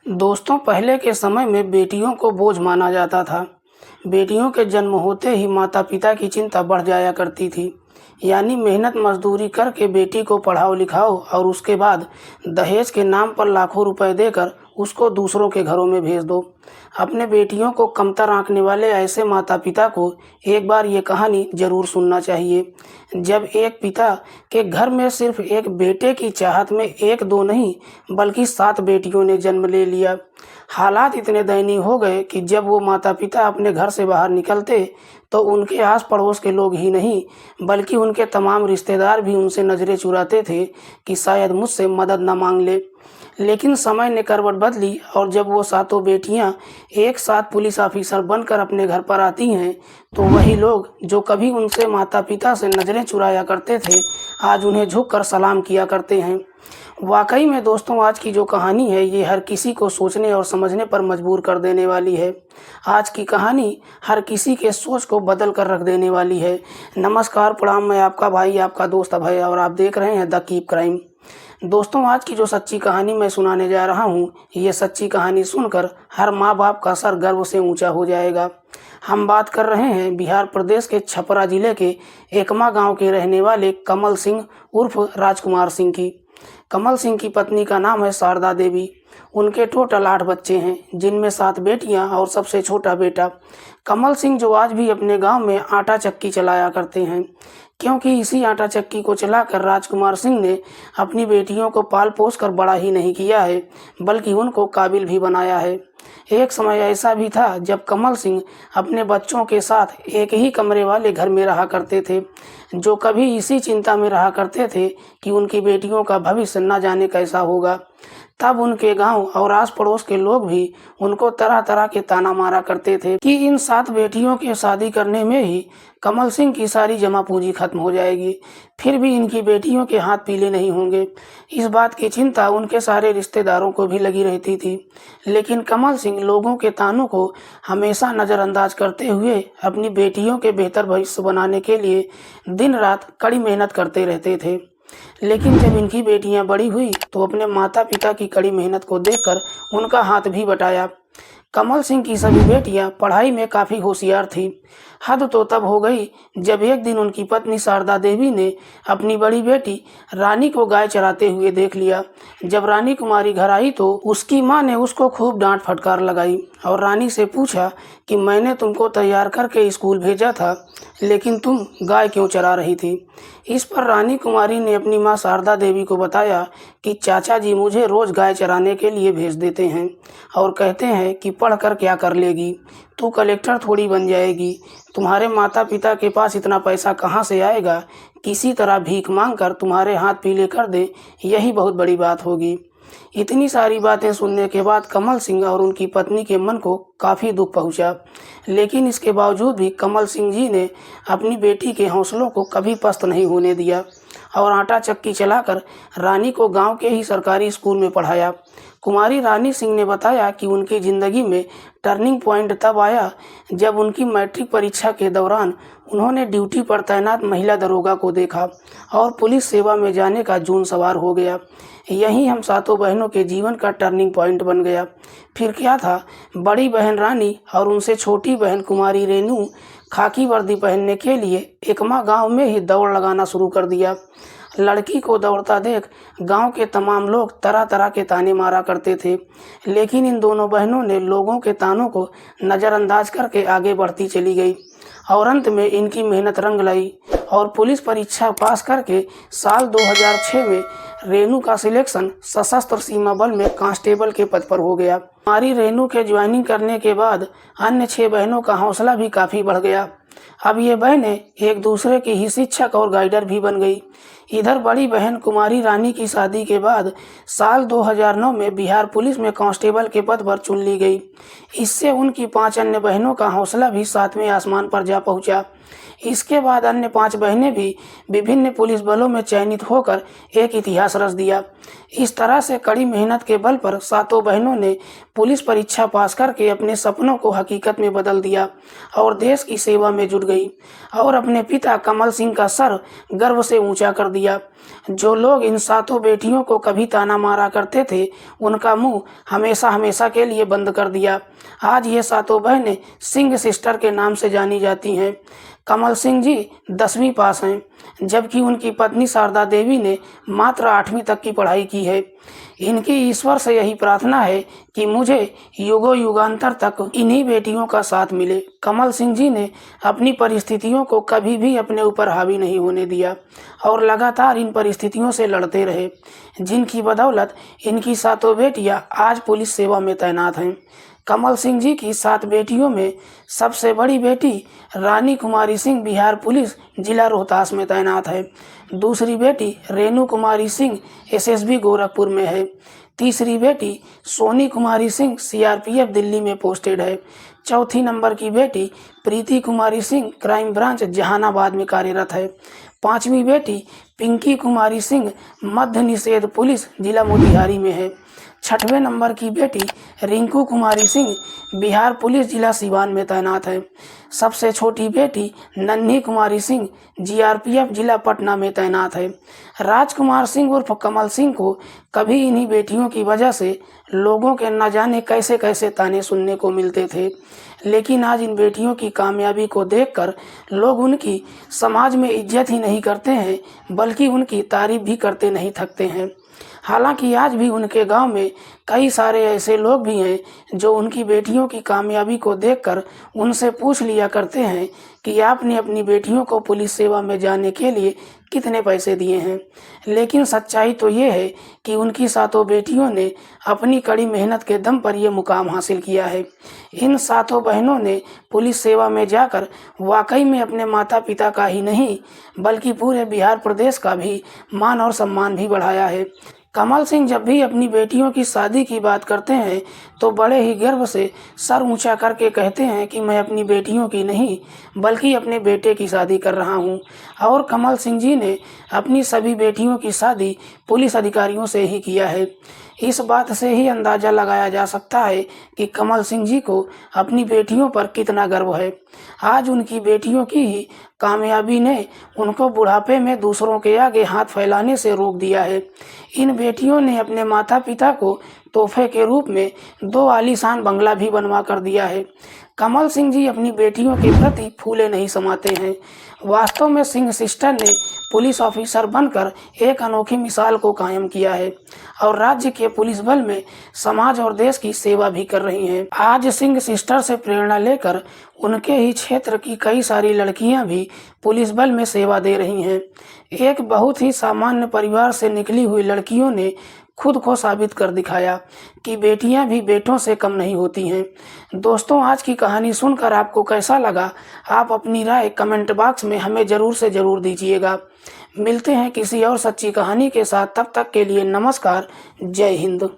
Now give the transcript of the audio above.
दोस्तों, पहले के समय में बेटियों को बोझ माना जाता था। बेटियों के जन्म होते ही माता पिता की चिंता बढ़ जाया करती थी। यानी मेहनत मजदूरी करके बेटी को पढ़ाओ लिखाओ और उसके बाद दहेज के नाम पर लाखों रुपए देकर उसको दूसरों के घरों में भेज दो। अपने बेटियों को कमतर आंकने वाले ऐसे माता पिता को एक बार ये कहानी जरूर सुनना चाहिए। जब एक पिता के घर में सिर्फ एक बेटे की चाहत में एक दो नहीं बल्कि 7 बेटियों ने जन्म ले लिया। हालात इतने दयनीय हो गए कि जब वो माता पिता अपने घर से बाहर निकलते तो उनके आस पड़ोस के लोग ही नहीं बल्कि उनके तमाम रिश्तेदार भी उनसे नज़रें चुराते थे कि शायद मुझसे मदद न मांग ले। लेकिन समय ने करवट बदली और जब वो 7 बेटियां एक साथ पुलिस ऑफिसर बनकर अपने घर पर आती हैं तो वही लोग जो कभी उनसे माता पिता से नज़रें चुराया करते थे आज उन्हें झुककर सलाम किया करते हैं। वाकई में दोस्तों, आज की जो कहानी है ये हर किसी को सोचने और समझने पर मजबूर कर देने वाली है। आज की कहानी हर किसी के सोच को बदल कर रख देने वाली है। नमस्कार, प्रणाम, मैं आपका भाई, आपका दोस्त अभय और आप देख रहे हैं द कीप क्राइम। दोस्तों, आज की जो सच्ची कहानी मैं सुनाने जा रहा हूँ ये सच्ची कहानी सुनकर हर माँ बाप का सर गर्व से ऊंचा हो जाएगा। हम बात कर रहे हैं बिहार प्रदेश के छपरा जिले के एकमा गांव के रहने वाले कमल सिंह उर्फ राजकुमार सिंह की। कमल सिंह की पत्नी का नाम है शारदा देवी। उनके टोटल 8 बच्चे हैं जिनमें 7 बेटियां और सबसे छोटा बेटा। कमल सिंह जो आज भी अपने गांव में आटा चक्की चलाया करते हैं, क्योंकि इसी आटा चक्की को चलाकर राजकुमार सिंह ने अपनी बेटियों को पाल पोस कर बड़ा ही नहीं किया है बल्कि उनको काबिल भी बनाया है। एक समय ऐसा भी था जब कमल सिंह अपने बच्चों के साथ एक ही कमरे वाले घर में रहा करते थे, जो कभी इसी चिंता में रहा करते थे कि उनकी बेटियों का भविष्य न जाने कैसा होगा। तब उनके गांव और आस पड़ोस के लोग भी उनको तरह तरह के ताना मारा करते थे कि इन 7 बेटियों के शादी करने में ही कमल सिंह की सारी जमा पूंजी खत्म हो जाएगी, फिर भी इनकी बेटियों के हाथ पीले नहीं होंगे। इस बात की चिंता उनके सारे रिश्तेदारों को भी लगी रहती थी। लेकिन कमल सिंह लोगों के तानों को हमेशा नज़रअंदाज करते हुए अपनी बेटियों के बेहतर भविष्य बनाने के लिए दिन रात कड़ी मेहनत करते रहते थे। लेकिन जब इनकी बेटियां बड़ी हुई तो अपने माता पिता की कड़ी मेहनत को देखकर उनका हाथ भी बटाया। कमल सिंह की सभी बेटियां पढ़ाई में काफ़ी होशियार थीं। हद तो तब हो गई जब एक दिन उनकी पत्नी शारदा देवी ने अपनी बड़ी बेटी रानी को गाय चराते हुए देख लिया। जब रानी कुमारी घर आई तो उसकी माँ ने उसको खूब डांट फटकार लगाई और रानी से पूछा कि मैंने तुमको तैयार करके स्कूल भेजा था लेकिन तुम गाय क्यों चरा रही थी। इस पर रानी कुमारी ने अपनी माँ शारदा देवी को बताया कि चाचा जी मुझे रोज़ गाय चराने के लिए भेज देते हैं और कहते हैं कि पढ़ कर क्या कर लेगी, तू कलेक्टर थोड़ी बन जाएगी, तुम्हारे माता पिता के पास इतना पैसा कहाँ से आएगा, किसी तरह भीख मांग कर तुम्हारे हाथ पीले कर दे, यही बहुत बड़ी बात होगी। इतनी सारी बातें सुनने के बाद कमल सिंह और उनकी पत्नी के मन को काफ़ी दुख पहुंचा। लेकिन इसके बावजूद भी कमल सिंह जी ने अपनी बेटी के हौसलों को कभी पस्त नहीं होने दिया और आटा चक्की चलाकर रानी को गांव के ही सरकारी स्कूल में पढ़ाया। कुमारी रानी सिंह ने बताया कि उनकी ज़िंदगी में टर्निंग पॉइंट तब आया जब उनकी मैट्रिक परीक्षा के दौरान उन्होंने ड्यूटी पर तैनात महिला दरोगा को देखा और पुलिस सेवा में जाने का जून सवार हो गया। यही हम 7 बहनों के जीवन का टर्निंग पॉइंट बन गया। फिर क्या था, बड़ी बहन रानी और उनसे छोटी बहन कुमारी रेनू खाकी वर्दी पहनने के लिए एकमा गांव में ही दौड़ लगाना शुरू कर दिया। लड़की को दौड़ता देख गांव के तमाम लोग तरह तरह के ताने मारा करते थे, लेकिन इन दोनों बहनों ने लोगों के तानों को नज़रअंदाज करके आगे बढ़ती चली गई और अंत में इनकी मेहनत रंग लाई और पुलिस परीक्षा पास करके साल 2006 में रेनू का सिलेक्शन सशस्त्र सीमा बल में कांस्टेबल के पद पर हो गया। हमारी रेनू के ज्वाइनिंग करने के बाद अन्य 6 बहनों का हौसला भी काफ़ी बढ़ गया। अब ये बहनें एक दूसरे की ही शिक्षक और गाइडर भी बन गई। इधर बड़ी बहन कुमारी रानी की शादी के बाद साल 2009 में बिहार पुलिस में कांस्टेबल के पद पर चुन ली गई। इससे उनकी 5 अन्य बहनों का हौसला भी 7वें आसमान पर जा पहुंचा। इसके बाद अन्य 5 बहनें भी विभिन्न पुलिस बलों में चयनित होकर एक इतिहास रच दिया। इस तरह से कड़ी मेहनत के बल पर 7 बहनों ने पुलिस परीक्षा पास करके अपने सपनों को हकीकत में बदल दिया और देश की सेवा में में जुट गई और अपने पिता कमल सिंह का सर गर्व से ऊंचा कर दिया। जो लोग इन सातों बेटियों को कभी ताना मारा करते थे, उनका मुंह हमेशा हमेशा के लिए बंद कर दिया। आज ये सातों बहनें सिंह सिस्टर के नाम से जानी जाती हैं। कमल सिंह जी 10वीं पास हैं, जबकि उनकी पत्नी शारदा देवी ने मात्र 8वीं तक की पढ़ाई की है। इनकी ईश्वर से यही प्रार्थना है कि मुझे युगों युगांतर तक इन्हीं बेटियों का साथ मिले। कमल सिंह जी ने अपनी परिस्थितियों को कभी भी अपने ऊपर हावी नहीं होने दिया और लगातार इन परिस्थितियों से लड़ते रहे, जिनकी बदौलत इनकी सातों बेटियां आज पुलिस सेवा में तैनात हैं। कमल सिंह जी की 7 बेटियों में सबसे बड़ी बेटी रानी कुमारी सिंह बिहार पुलिस जिला रोहतास में तैनात है। दूसरी बेटी रेणु कुमारी सिंह एसएसबी गोरखपुर में है। तीसरी बेटी सोनी कुमारी सिंह सीआरपीएफ दिल्ली में पोस्टेड है। चौथी नंबर की बेटी प्रीति कुमारी सिंह क्राइम ब्रांच जहानाबाद में कार्यरत है। 5वीं बेटी पिंकी कुमारी सिंह मद्य निषेध पुलिस जिला मोतिहारी में है। 6वें नंबर की बेटी रिंकू कुमारी सिंह बिहार पुलिस जिला सिवान में तैनात है। सबसे छोटी बेटी नन्ही कुमारी सिंह जीआरपीएफ जिला पटना में तैनात है। राजकुमार सिंह उर्फ कमल सिंह को कभी इन्हीं बेटियों की वजह से लोगों के न जाने कैसे कैसे ताने सुनने को मिलते थे, लेकिन आज इन बेटियों की कामयाबी को देखकर लोग उनकी समाज में इज्जत ही नहीं करते हैं, बल्कि उनकी तारीफ भी करते नहीं थकते हैं। हालांकि आज भी उनके गांव में कई सारे ऐसे लोग भी हैं जो उनकी बेटियों की कामयाबी को देखकर उनसे पूछ लिया करते हैं कि आपने अपनी बेटियों को पुलिस सेवा में जाने के लिए कितने पैसे दिए हैं। लेकिन सच्चाई तो ये है कि उनकी सातों बेटियों ने अपनी कड़ी मेहनत के दम पर यह मुकाम हासिल किया है। इन सातों बहनों ने पुलिस सेवा में जाकर वाकई में अपने माता पिता का ही नहीं बल्कि पूरे बिहार प्रदेश का भी मान और सम्मान भी बढ़ाया है। कमल सिंह जब भी अपनी बेटियों की शादी की बात करते हैं तो बड़े ही गर्व से सर ऊंचा करके कहते हैं कि मैं अपनी बेटियों की नहीं बल्कि अपने बेटे की शादी कर रहा हूं। और कमल सिंह जी ने अपनी सभी बेटियों की शादी पुलिस अधिकारियों से ही किया है। इस बात से ही अंदाज़ा लगाया जा सकता है कि कमल सिंह जी को अपनी बेटियों पर कितना गर्व है। आज उनकी बेटियों की ही कामयाबी ने उनको बुढ़ापे में दूसरों के आगे हाथ फैलाने से रोक दिया है। इन बेटियों ने अपने माता पिता को तोहफे के रूप में 2 आलीशान बंगला भी बनवा कर दिया है। कमल सिंह जी अपनी बेटियों के प्रति फूले नहीं समाते हैं। वास्तव में सिंह सिस्टर ने पुलिस ऑफिसर बनकर एक अनोखी मिसाल को कायम किया है और राज्य के पुलिस बल में समाज और देश की सेवा भी कर रही हैं। आज सिंह सिस्टर से प्रेरणा लेकर उनके ही क्षेत्र की कई सारी लड़कियां भी पुलिस बल में सेवा दे रही हैं। एक बहुत ही सामान्य परिवार से निकली हुई लड़कियों ने खुद को साबित कर दिखाया कि बेटियां भी बेटों से कम नहीं होती हैं। दोस्तों, आज की कहानी सुनकर आपको कैसा लगा, आप अपनी राय कमेंट बॉक्स में हमें ज़रूर से ज़रूर दीजिएगा। मिलते हैं किसी और सच्ची कहानी के साथ, तब तक के लिए नमस्कार, जय हिंद।